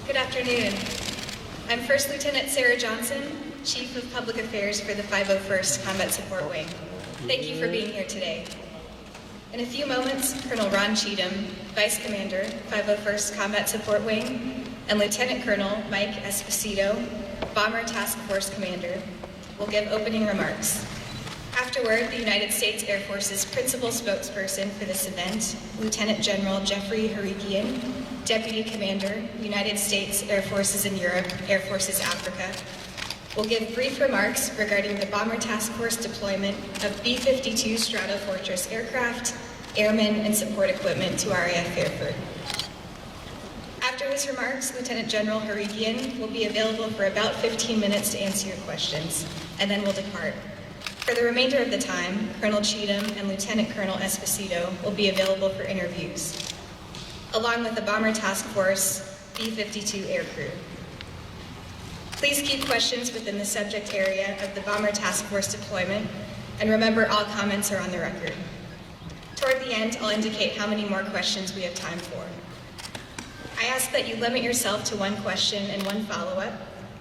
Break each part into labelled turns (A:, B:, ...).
A: Good afternoon. I'm First Lieutenant Sarah Johnson, Chief of Public Affairs for the 501st Combat Support Wing. Thank you for being here today. In a few moments, Colonel Ron Cheatham, Vice Commander, 501st Combat Support Wing, and Lieutenant Colonel Mike Esposito, Bomber Task Force Commander, will give opening remarks. Afterward, the United States Air Force's principal spokesperson for this event, Lieutenant General Jeffrey Harikian, Deputy Commander, United States Air Forces in Europe, Air Forces Africa, will give brief remarks regarding the Bomber Task Force deployment of B-52's Stratofortress aircraft, airmen, and support equipment to RAF Fairford. After his remarks, Lieutenant General Harikian will be available for about 15 minutes to answer your questions, and then we'll depart. For the remainder of the time, Colonel Cheatham and Lieutenant Colonel Esposito will be available for interviews, along with the Bomber Task Force B-52 aircrew. Please keep questions within the subject area of the Bomber Task Force deployment, and remember all comments are on the record. Toward the end, I'll indicate how many more questions we have time for. I ask that you limit yourself to one question and one follow-up,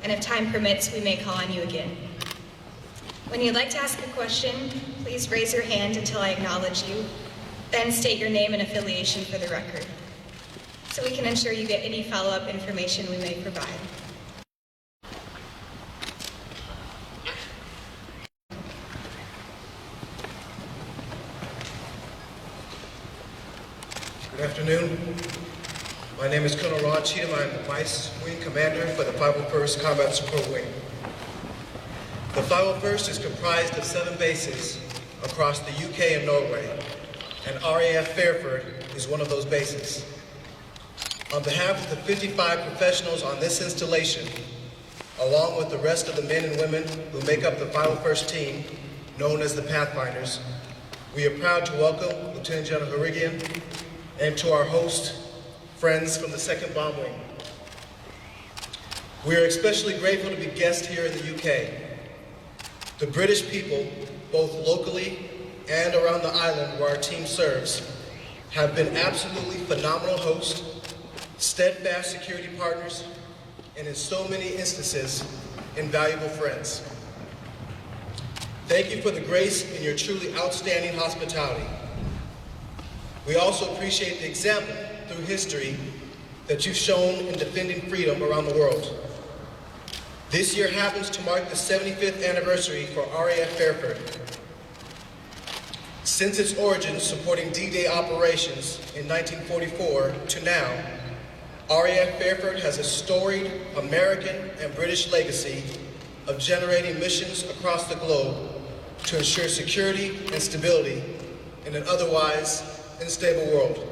A: and if time permits, we may call on you again. When you'd like to ask a question, please raise your hand until I acknowledge you, then state your name and affiliation for the record, so we can ensure you get any follow-up information we may provide.
B: Good afternoon. My name is Colonel Ron Cheatham. I'm the Vice Wing Commander for the 501st Combat Support Wing. The 501st is comprised of 7 bases across the UK and Norway, and RAF Fairford is one of those bases. On behalf of the 55 professionals on this installation, along with the rest of the men and women who make up the 501st team, known as the Pathfinders, we are proud to welcome Lieutenant General Harikian and to our host, friends from the 2nd Bomb Wing. We are especially grateful to be guests here in the UK. The British people, both locally and around the island where our team serves, have been absolutely phenomenal hosts, steadfast security partners, and in so many instances, invaluable friends. Thank you for the grace and your truly outstanding hospitality. We also appreciate the example through history that you've shown in defending freedom around the world. This year happens to mark the 75th anniversary for RAF Fairford. Since its origins supporting D-Day operations in 1944 to now, RAF Fairford has a storied American and British legacy of generating missions across the globe to ensure security and stability in an otherwise unstable world.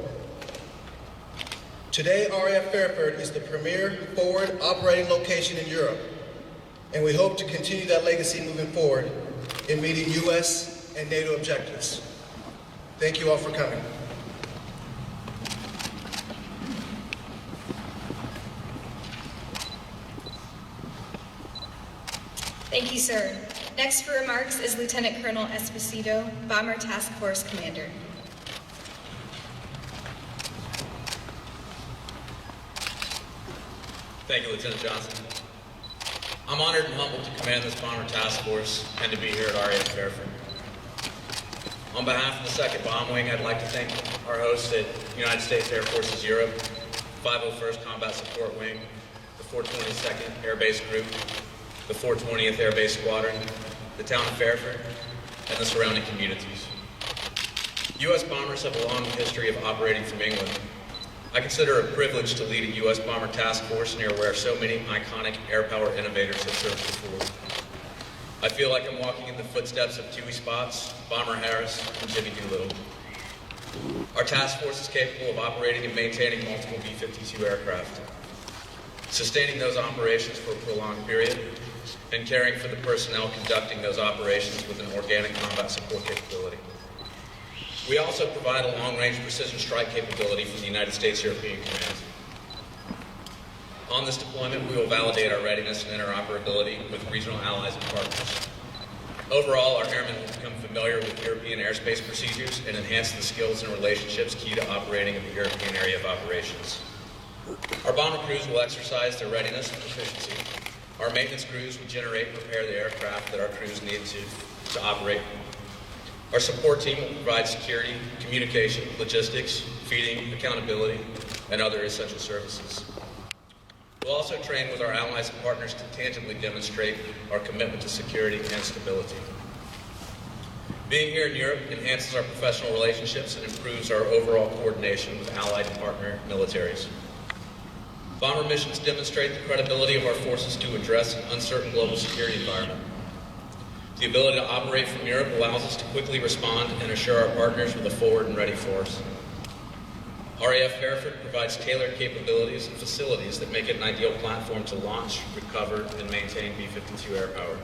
B: Today, RAF Fairford is the premier forward operating location in Europe, and we hope to continue that legacy moving forward in meeting U.S. and NATO objectives. Thank you all for coming.
A: Thank you, sir. Next for remarks is Lieutenant Colonel Esposito, Bomber Task Force Commander.
C: Thank you, Lieutenant Johnson. I'm honored and humbled to command this bomber task force and to be here at RAF Fairford. On behalf of the 2nd Bomb Wing, I'd like to thank our hosts at United States Air Forces Europe, 501st Combat Support Wing, the 422nd Air Base Group, the 420th Air Base Squadron, the town of Fairford, and the surrounding communities. U.S. bombers have a long history of operating from England. I consider it a privilege to lead a U.S. bomber task force near where so many iconic air power innovators have served before. I feel like I'm walking in the footsteps of Dewey Spots, Bomber Harris, and Jimmy Doolittle. Our task force is capable of operating and maintaining multiple B-52 aircraft, sustaining those operations for a prolonged period, and caring for the personnel conducting those operations with an organic combat support capability. We also provide a long-range precision strike capability from the United States European Command. On this deployment, we will validate our readiness and interoperability with regional allies and partners. Overall, our airmen will become familiar with European airspace procedures and enhance the skills and relationships key to operating in the European area of operations. Our bomber crews will exercise their readiness and proficiency. Our maintenance crews will generate and repair the aircraft that our crews need to operate. Our support team will provide security, communication, logistics, feeding, accountability, and other essential services. We'll also train with our allies and partners to tangibly demonstrate our commitment to security and stability. Being here in Europe enhances our professional relationships and improves our overall coordination with allied and partner militaries. Bomber missions demonstrate the credibility of our forces to address an uncertain global security environment. The ability to operate from Europe allows us to quickly respond and assure our partners with a forward and ready force. RAF Fairford provides tailored capabilities and facilities that make it an ideal platform to launch, recover, and maintain B-52 air power.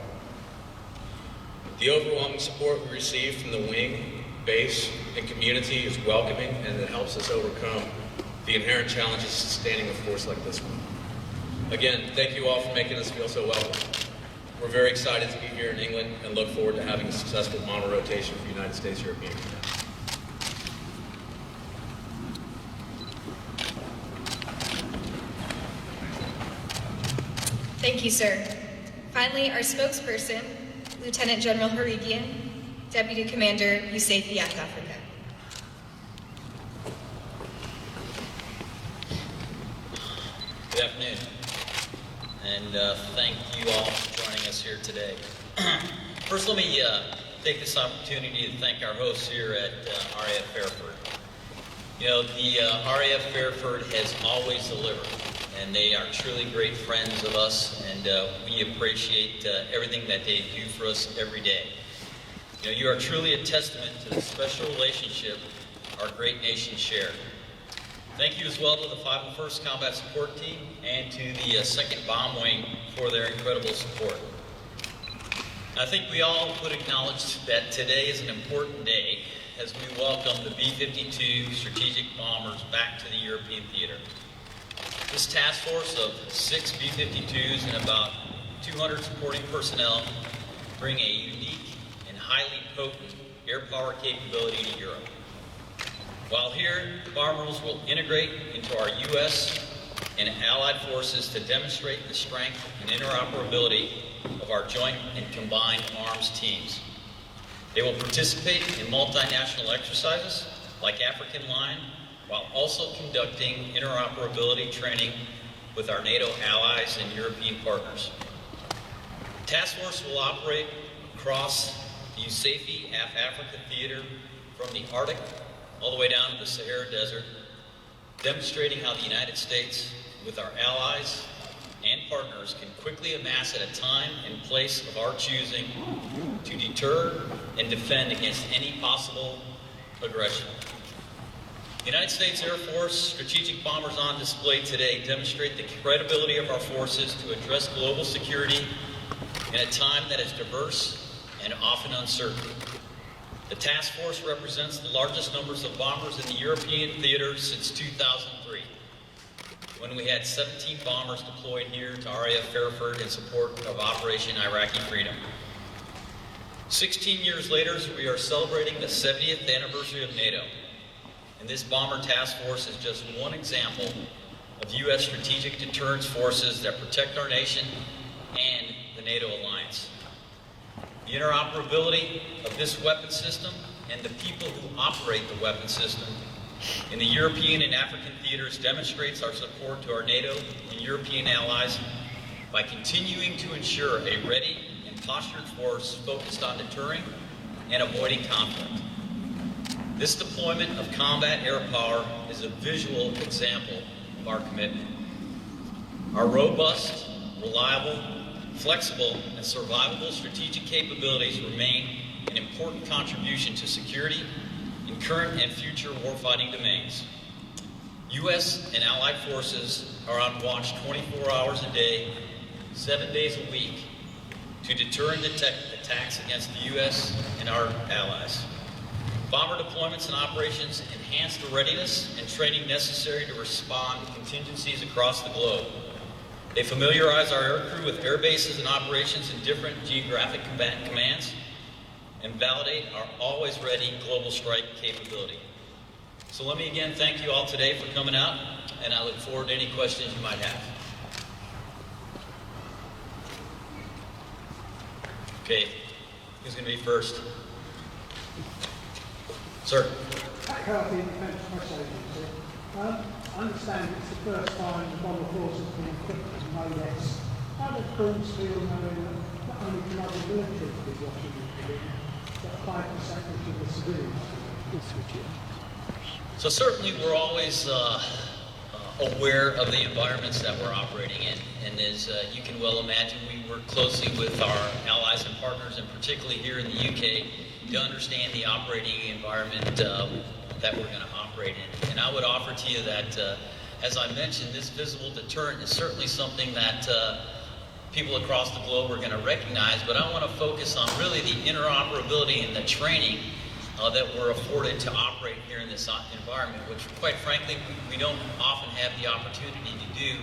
C: The overwhelming support we receive from the wing, base, and community is welcoming, and it helps us overcome the inherent challenges of sustaining a force like this one. Again, thank you all for making us feel so welcome. We're very excited to be here in England and look forward to having a successful bomber rotation for the United States European Command.
A: Thank you, sir. Finally, our spokesperson, Lieutenant General Harigian, Deputy Commander, USAF South Africa.
D: Good afternoon, and thank you all for joining us here today. First, let me take this opportunity to thank our hosts here at RAF Fairford. You know, the RAF Fairford has always delivered, and they are truly great friends of us, and we appreciate everything that they do for us every day. You know, you are truly a testament to the special relationship our great nation share. Thank you as well to the 501st Combat Support Team and to the 2nd Bomb Wing for their incredible support. I think we all would acknowledge that today is an important day as we welcome the B-52 strategic bombers back to the European theater. This task force of 6 B-52s and about 200 supporting personnel bring a unique and highly potent air power capability to Europe. While here, the bombers will integrate into our U.S. and allied forces to demonstrate the strength and interoperability of our joint and combined arms teams. They will participate in multinational exercises like African Line, while also conducting interoperability training with our NATO allies and European partners. The task force will operate across the USAF Africa theater from the Arctic all the way down to the Sahara Desert, demonstrating how the United States, with our allies and partners, can quickly amass at a time and place of our choosing to deter and defend against any possible aggression. The United States Air Force strategic bombers on display today demonstrate the credibility of our forces to address global security in a time that is diverse and often uncertain. The task force represents the largest numbers of bombers in the European theater since 2003, when we had 17 bombers deployed here to RAF Fairford in support of Operation Iraqi Freedom. 16 years later, we are celebrating the 70th anniversary of NATO, and this bomber task force is just one example of U.S. strategic deterrence forces that protect our nation and NATO alliance. The interoperability of this weapon system and the people who operate the weapon system in the European and African theaters demonstrates our support to our NATO and European allies by continuing to ensure a ready and postured force focused on deterring and avoiding conflict. This deployment of combat air power is a visual example of our commitment. Our robust, reliable, flexible, and survivable strategic capabilities remain an important contribution to security in current and future warfighting domains. U.S. and allied forces are on watch 24 hours a day, 7 days a week, to deter and detect attacks against the U.S. and our allies. Bomber deployments and operations enhance the readiness and training necessary to respond to contingencies across the globe. They familiarize our aircrew with air bases and operations in different geographic commands and validate our always ready global strike capability. So let me again thank you all today for coming out, and I look forward to any questions you might have. Okay, who's going to be first? Sir.
E: Carthy, Defence Press Agency. I understand it's the first time the bomber force has been equipped with no less. How does crews feel knowing that not only can other military be watching the film, but 5% of the civilians?
D: So certainly we're always aware of the environments that we're operating in. And as you can well imagine, we work closely with our allies and partners, and particularly here in the UK, to understand the operating environment that we're going to operate in. And I would offer to you that, as I mentioned, this visible deterrent is certainly something that people across the globe are going to recognize, but I want to focus on really the interoperability and the training that we're afforded to operate here in this environment, which quite frankly we don't often have the opportunity to do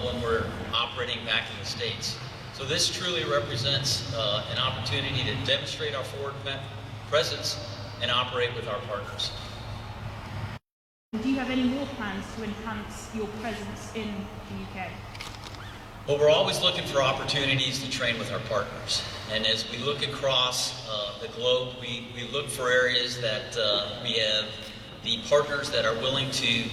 D: when we're operating back in the States. So this truly represents an opportunity to demonstrate our forward presence and operate with our partners.
F: Do you have any more plans to enhance your presence in the UK?
D: Well, we're always looking for opportunities to train with our partners. And as we look across the globe, we look for areas that we have the partners that are willing to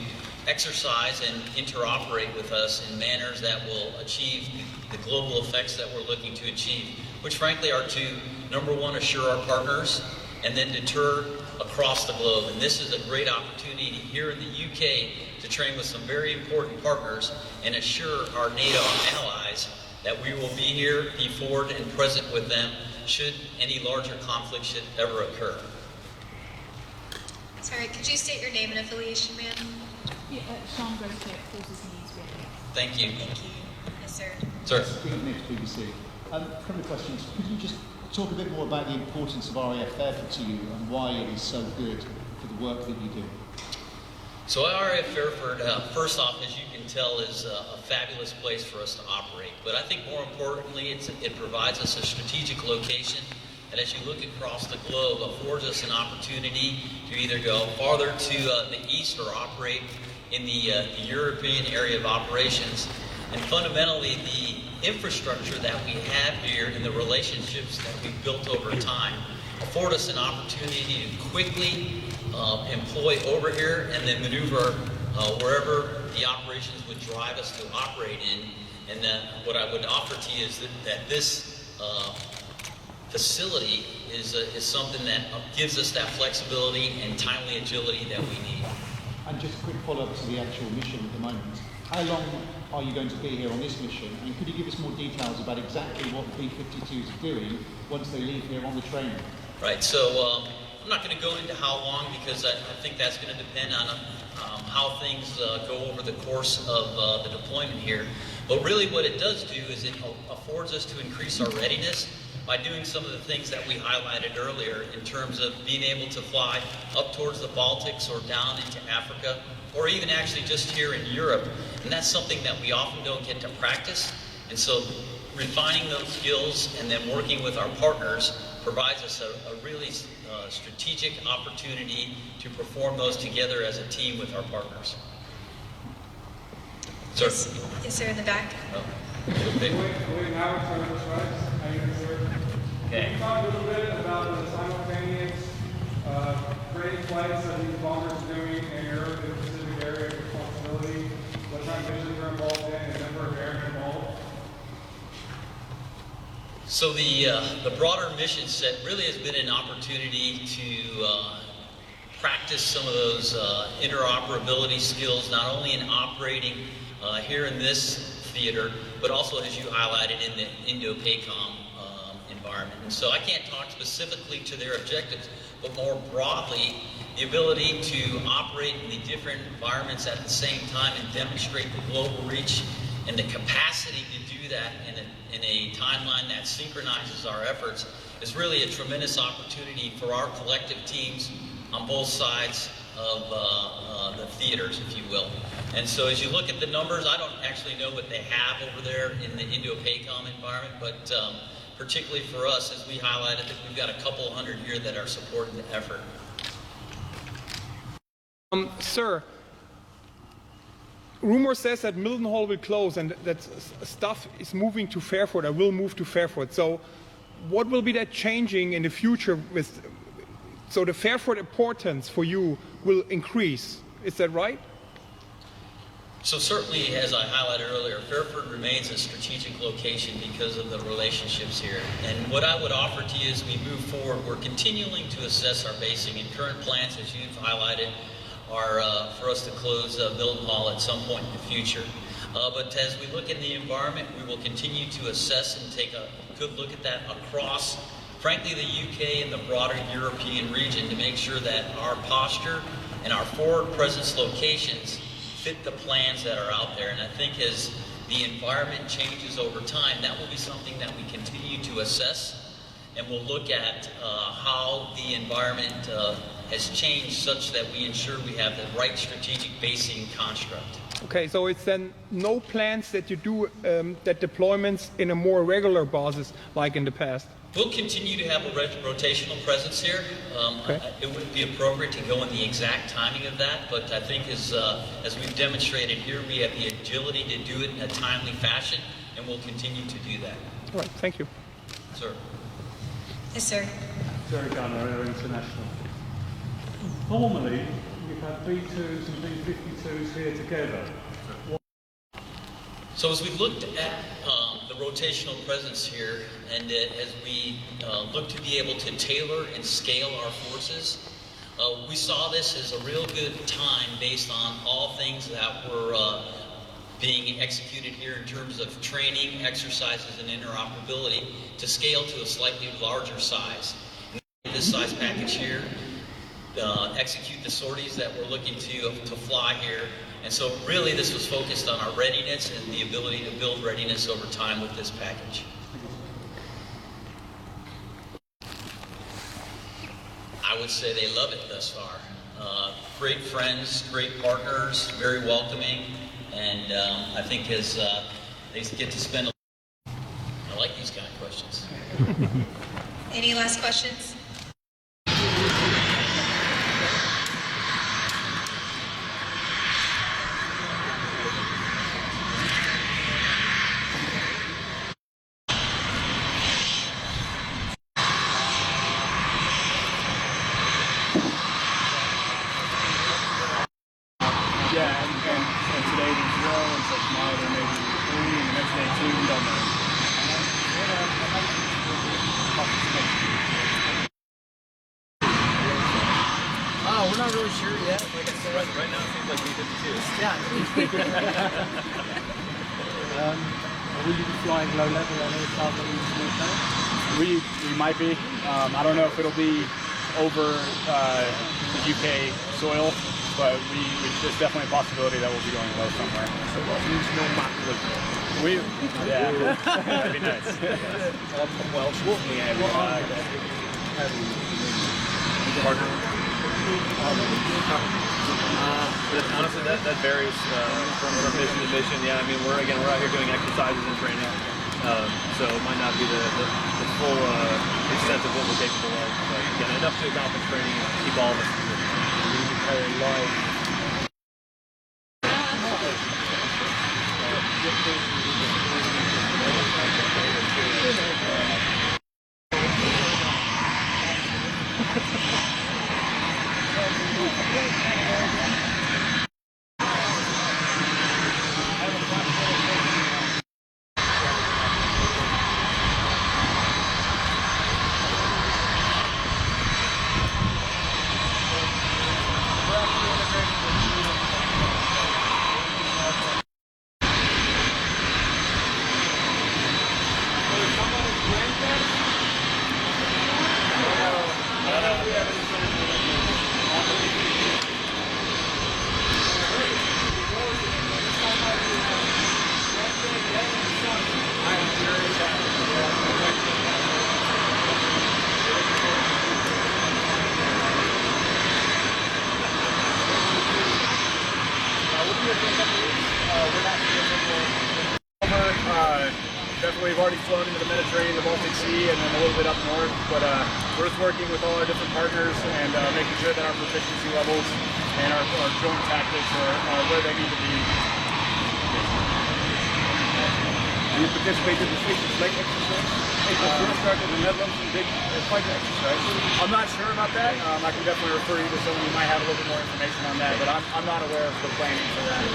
D: exercise and interoperate with us in manners that will achieve the global effects that we're looking to achieve, which frankly are to, number one, assure our partners, and then deter across the globe. And this is a great opportunity here in the UK to train with some very important partners and assure our NATO allies that we will be here, be forward and present with them should any larger conflict should ever occur.
A: Sorry, could you state your name and affiliation, ma'am?
F: Yeah, Sean Groscoe, Forces News Radio.
D: Thank you.
A: Thank you. Yes, sir.
D: Sir.
G: Good evening, BBC. A couple of questions. Could you just talk a bit more about the importance of RAF Fairford to you and why it is so good for the work that you do?
D: So RAF Fairford, first off, as you can tell, is a fabulous place for us to operate. But I think more importantly, it provides us a strategic location that, as you look across the globe, affords us an opportunity to either go farther to the east or operate in the European area of operations. And fundamentally, the infrastructure that we have here and the relationships that we've built over time afford us an opportunity to quickly employ over here and then maneuver wherever the operations would drive us to operate in. And what I would offer to you is that this facility is something that gives us that flexibility and timely agility that we need.
G: And just a quick follow-up to the actual mission at the moment. How long are you going to be here on this mission? And could you give us more details about exactly what the B-52's are doing once they leave here on the training?
D: Right, so I'm not going to go into how long because I think that's going to depend on how things go over the course of the deployment here. But really what it does do is it affords us to increase our readiness by doing some of the things that we highlighted earlier in terms of being able to fly up towards the Baltics or down into Africa, or even actually just here in Europe. And that's something that we often don't get to practice. And so refining those skills and then working with our partners provides us a really strategic opportunity to perform those together as a team with our partners. Sir?
A: Yes, sir, in the back.
D: Oh.
H: William Howard, Stratofortress. How you doing, sir?
D: Okay.
H: Can you talk a little bit about the simultaneous training flights that these bombers are doing in your specific area of responsibility? What kind of missions are involved in and the number of airmen involved?
D: So the broader mission set really has been an opportunity to practice some of those interoperability skills, not only in operating here in this theater, but also, as you highlighted, in the Indo-PACOM environment. And so I can't talk specifically to their objectives, but more broadly, the ability to operate in the different environments at the same time and demonstrate the global reach and the capacity to do that in a timeline that synchronizes our efforts is really a tremendous opportunity for our collective teams on both sides of the theaters, if you will. And so as you look at the numbers, I don't actually know what they have over there in the Indo-PACOM environment, but particularly for us, as we highlighted, that we've got a couple hundred here that are supporting the effort.
I: Sir, rumor says that Mildenhall will close and that stuff is moving to Fairford, or will move to Fairford. So what will be that changing in the future with, so the Fairford importance for you will increase, is that right?
D: So certainly, as I highlighted earlier, Fairford remains a strategic location because of the relationships here. And what I would offer to you as we move forward, we're continuing to assess our basing, and current plans, as you've highlighted, are for us to close Mildenhall at some point in the future. But as we look in the environment, we will continue to assess and take a good look at that across, frankly, the UK and the broader European region to make sure that our posture and our forward presence locations fit the plans that are out there. And I think as the environment changes over time, that will be something that we continue to assess, and we'll look at how the environment has changed such that we ensure we have the right strategic basing construct.
I: Okay, so it's then no plans that you do that deployments in a more regular basis like in the past?
D: We'll continue to have a rotational presence here.
I: Okay.
D: It wouldn't be appropriate to go in the exact timing of that, but I think as we've demonstrated here, we have the agility to do it in a timely fashion, and we'll continue to do that.
I: All right, thank you.
D: Sir.
A: Yes, sir.
J: Jerry Gunner, Air International. Normally, you've had B-52's and B-52's here together.
D: So as we've looked at the rotational presence here, and as we look to be able to tailor and scale our forces, we saw this as a real good time based on all things that were being executed here in terms of training, exercises, and interoperability to scale to a slightly larger size. This size package here, execute the sorties that we're looking to fly here. And so really this was focused on our readiness and the ability to build readiness over time with this package. I would say they love it thus far. Great friends, great partners, very welcoming, and I think as they get to spend I like these kind of questions.
A: Any last questions?
K: And today there's 0, and so tomorrow there may be 3, and the next day 2, we don't know.
L: We're not really sure yet. Like I said, right now it seems like B-52's. Yeah.
J: Will you be flying low level on any time?
K: We might be. I don't know if it'll be over the UK soil, but there's definitely a possibility that we'll be going low somewhere. That'd be nice.
L: Honestly, that varies from mission to mission. Yeah, I mean, we're out here doing exercises and training, so it might not be the full extent of what we're capable of. But again, enough to accomplish training and keep all of us in position.
K: Definitely, we've already flown into the Mediterranean, the Baltic Sea, and then a little bit up north. But we're just working with all our different partners and making sure that our proficiency levels and our joint tactics are where they need to be.
H: Do you participate in the Fish Flight exercise? First started in the Netherlands in big fighter exercise.
K: I'm not sure about that. I can definitely refer you to someone who might have a little bit more information on that, but I'm not aware of the planning for that.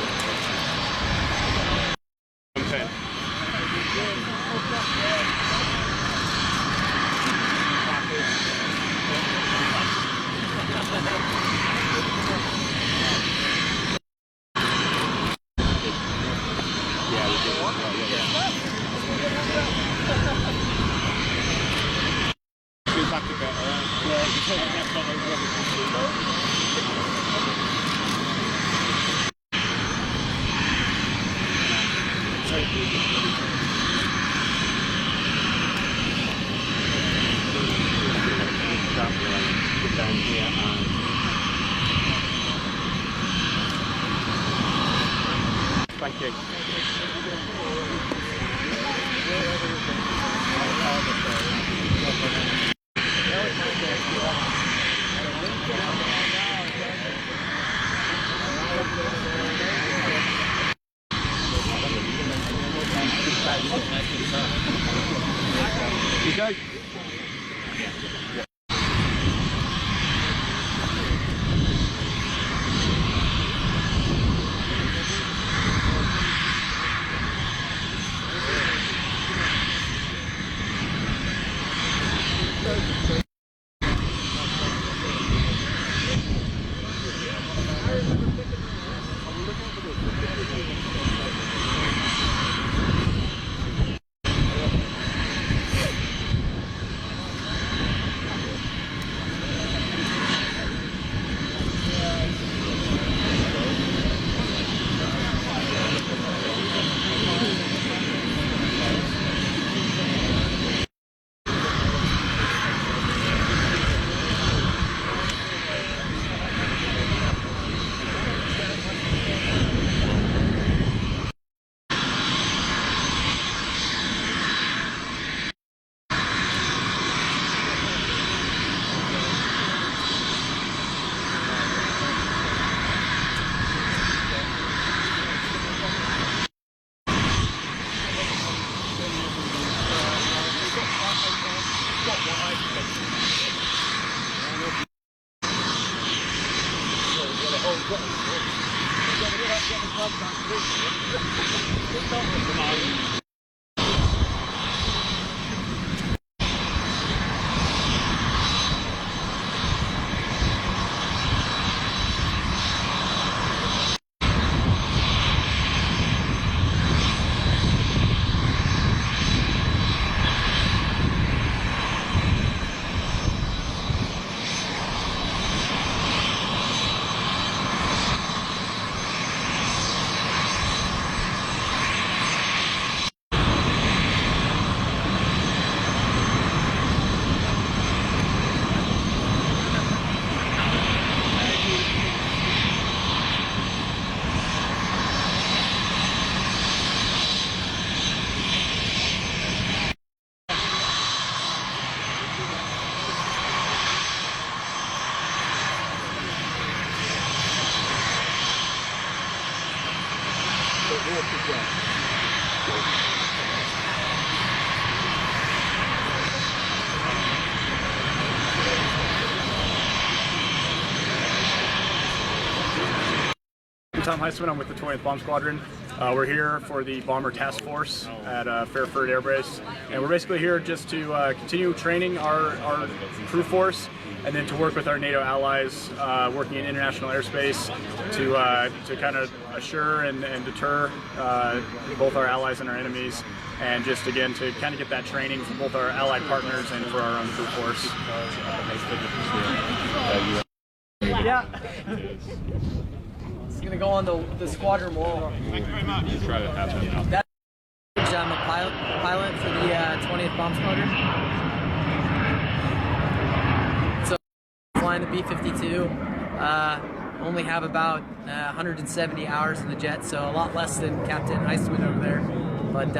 H: Thank you. You go.
K: Tom Heisman. I'm with the 20th Bomb Squadron. We're here for the Bomber Task Force at Fairford Air Base, and we're basically here just to continue training our crew force, and then to work with our NATO allies working in international airspace to kind of assure and deter both our allies and our enemies, and just again to kind of get that training for both our allied partners and for our own crew force.
M: Yeah. It's gonna go on the squadron wall.
N: Thank you very much. Try to have it now.
M: I'm a pilot for the 20th Bomb Squadron. So flying the B-52. Only have about 170 hours in the jet, so a lot less than Captain Heisman over there. But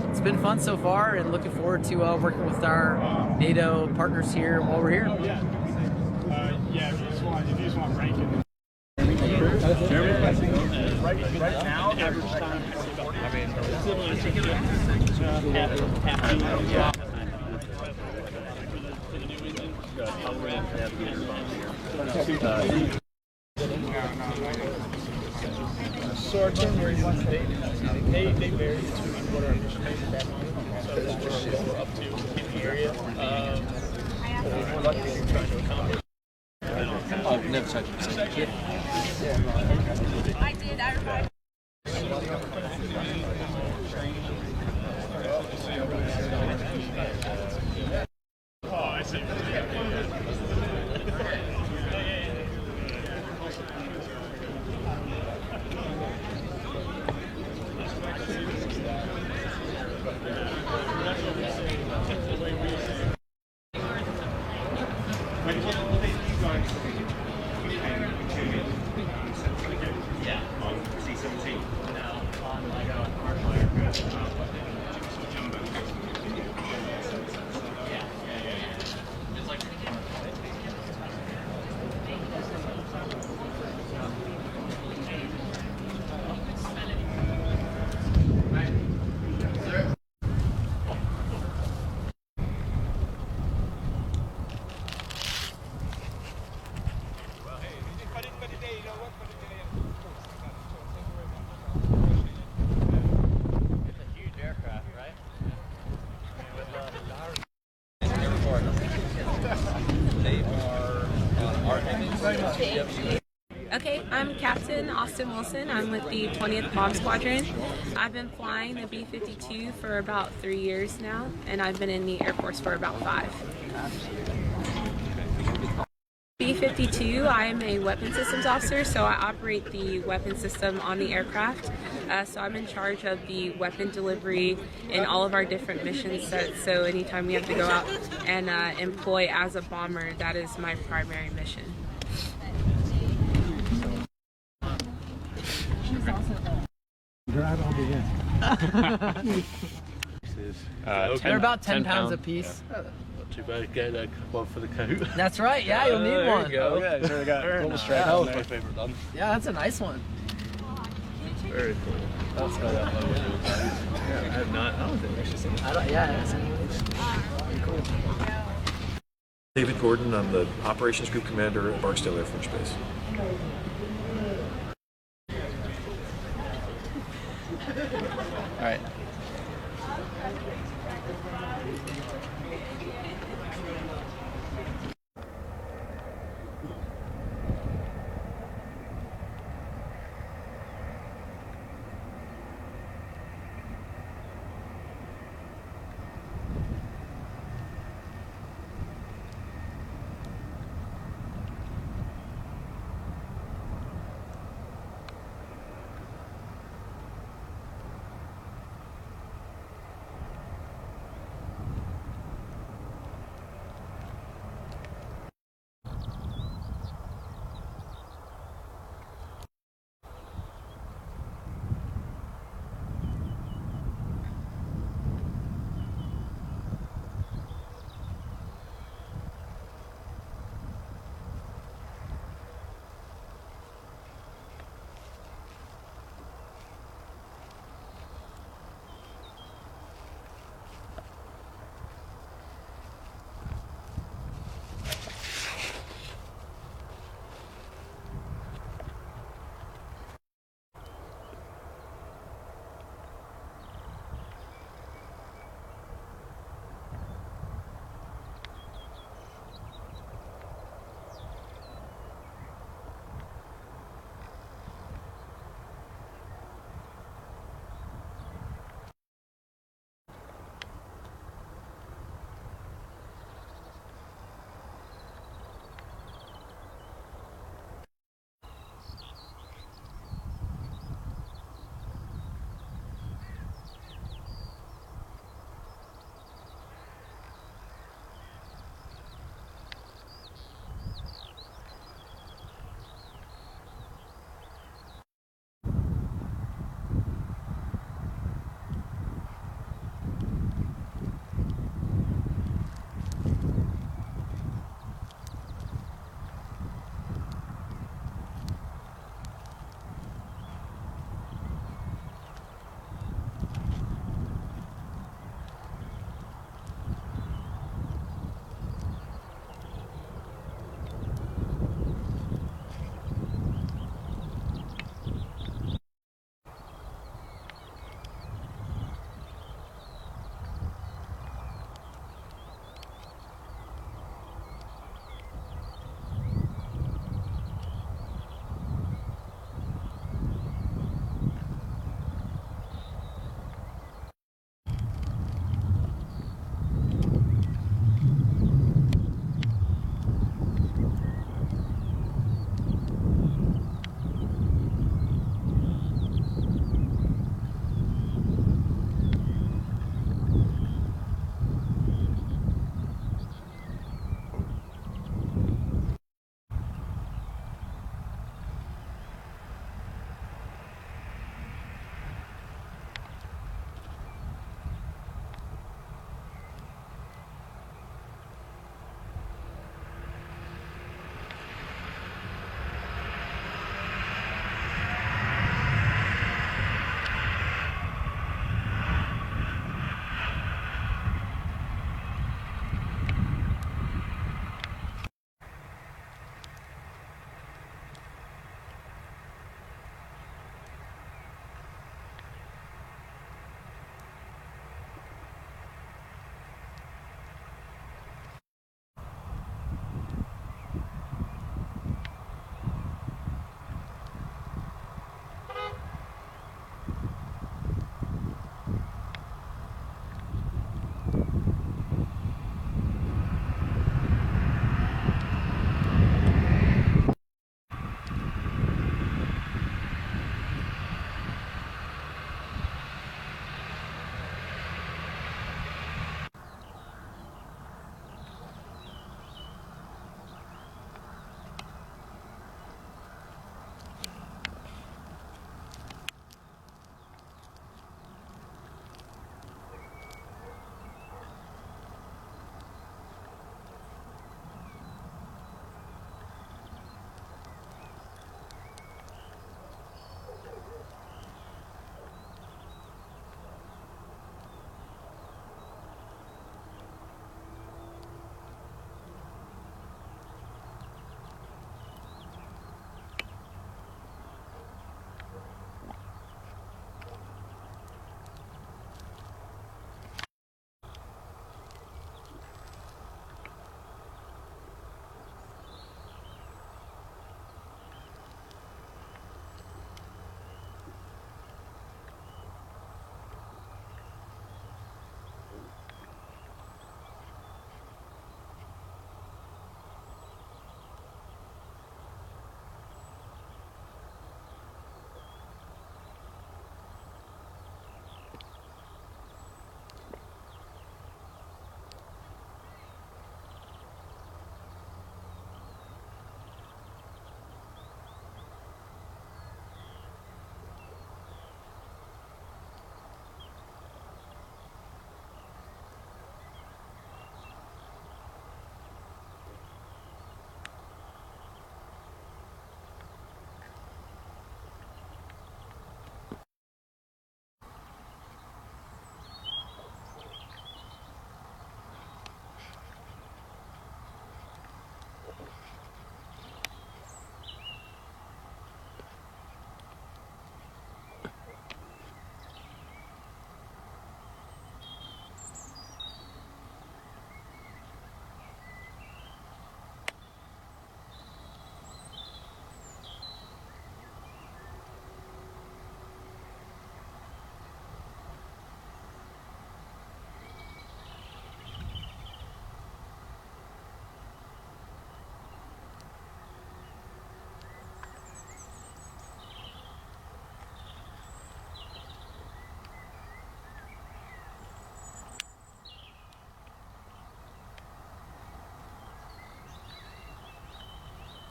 M: it's been fun so far, and looking forward to working with our NATO partners here while we're here.
H: Yeah, if you just want to rank it. Right now, average time.
I: Short term, they vary between what our mission is at that moment. So that's just we're up to in the area. We're lucky to trying to accomplish.
M: I've never touched it.
F: I did. I
H: Oh, I see.
O: Okay, I'm Captain Austin Wilson. I'm with the 20th Bomb Squadron. I've been flying the B-52 for about 3 years now, and I've been in the Air Force for about 5. B-52, I am a weapon systems officer, so I operate the weapon system on the aircraft. So I'm in charge of the weapon delivery in all of our different mission sets. So anytime we have to go out and employ as a bomber, that is my primary mission.
M: They're about 10 pounds a piece.
N: Yeah. Not too bad. Get one for the coat.
M: That's right. Yeah, you'll need one.
N: There you go. Yeah, so we got a little strap. That was my favorite one.
M: Yeah, that's a nice one.
N: Very cool. That's got that logo. Yeah, I have not. I don't think I've actually seen it.
M: Yeah, it's cool.
P: David Gordon, I'm the Operations Group Commander at Barksdale Air Force Base.
M: All right.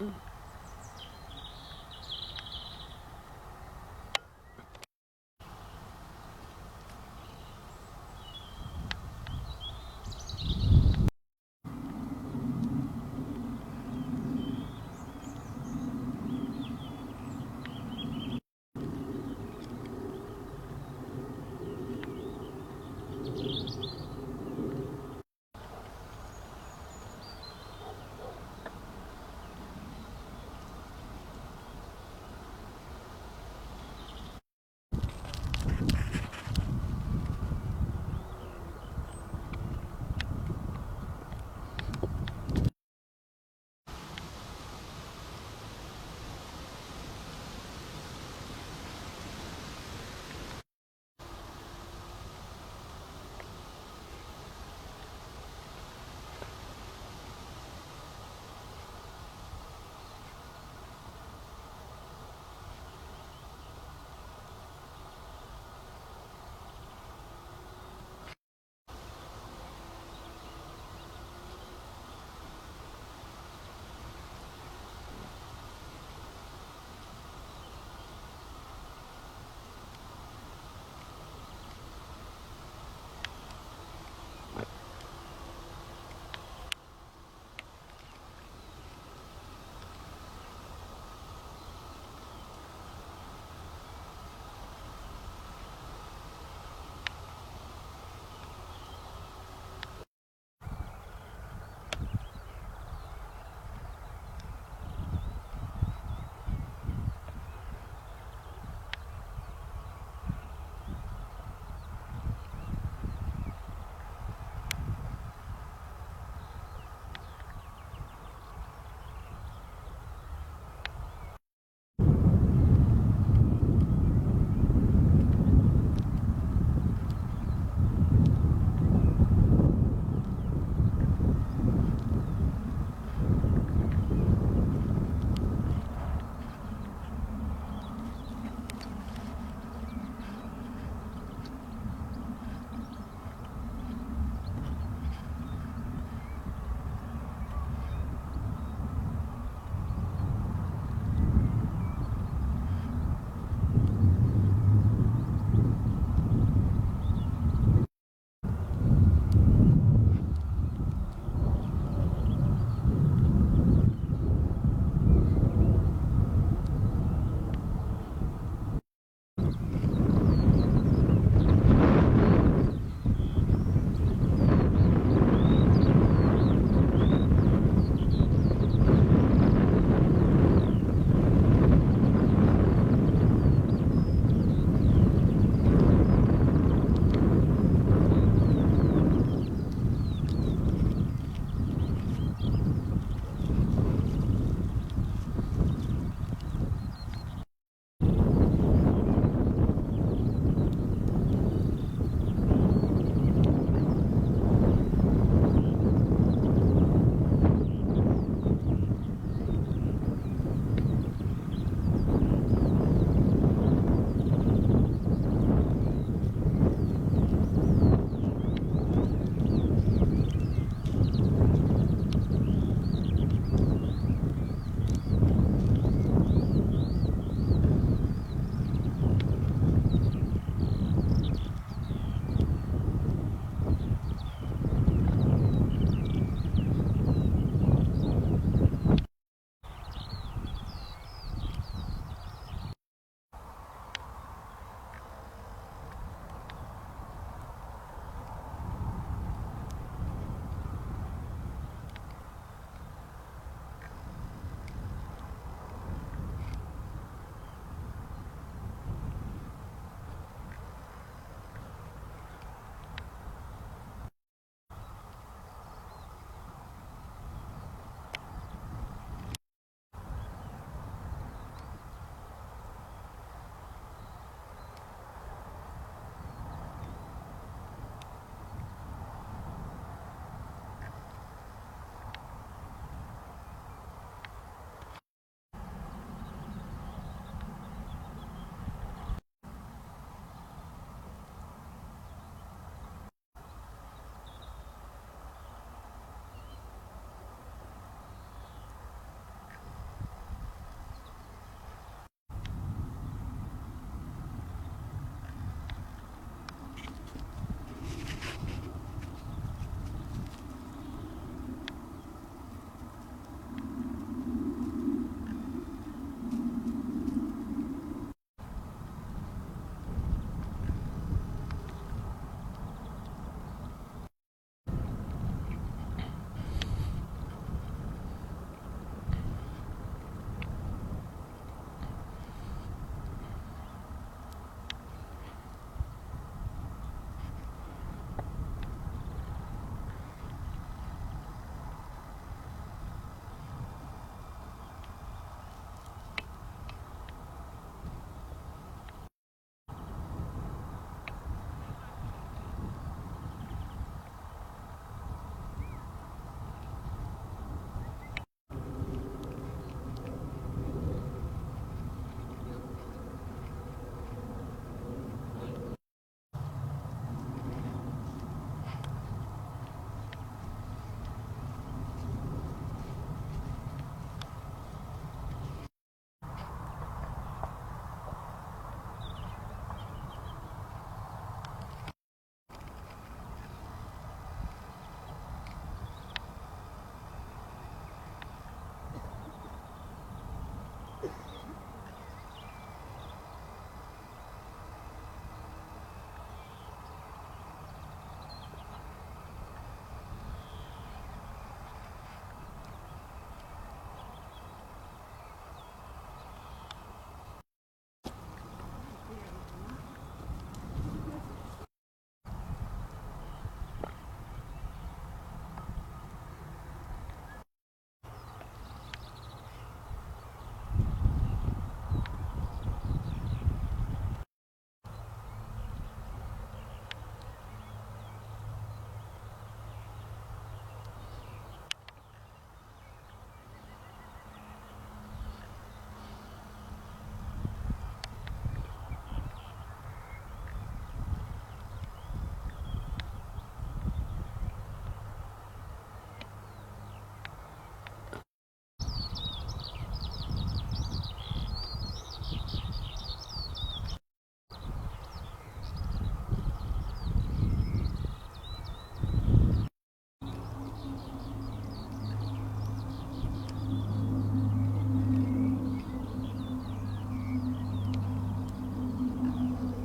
O: Mm.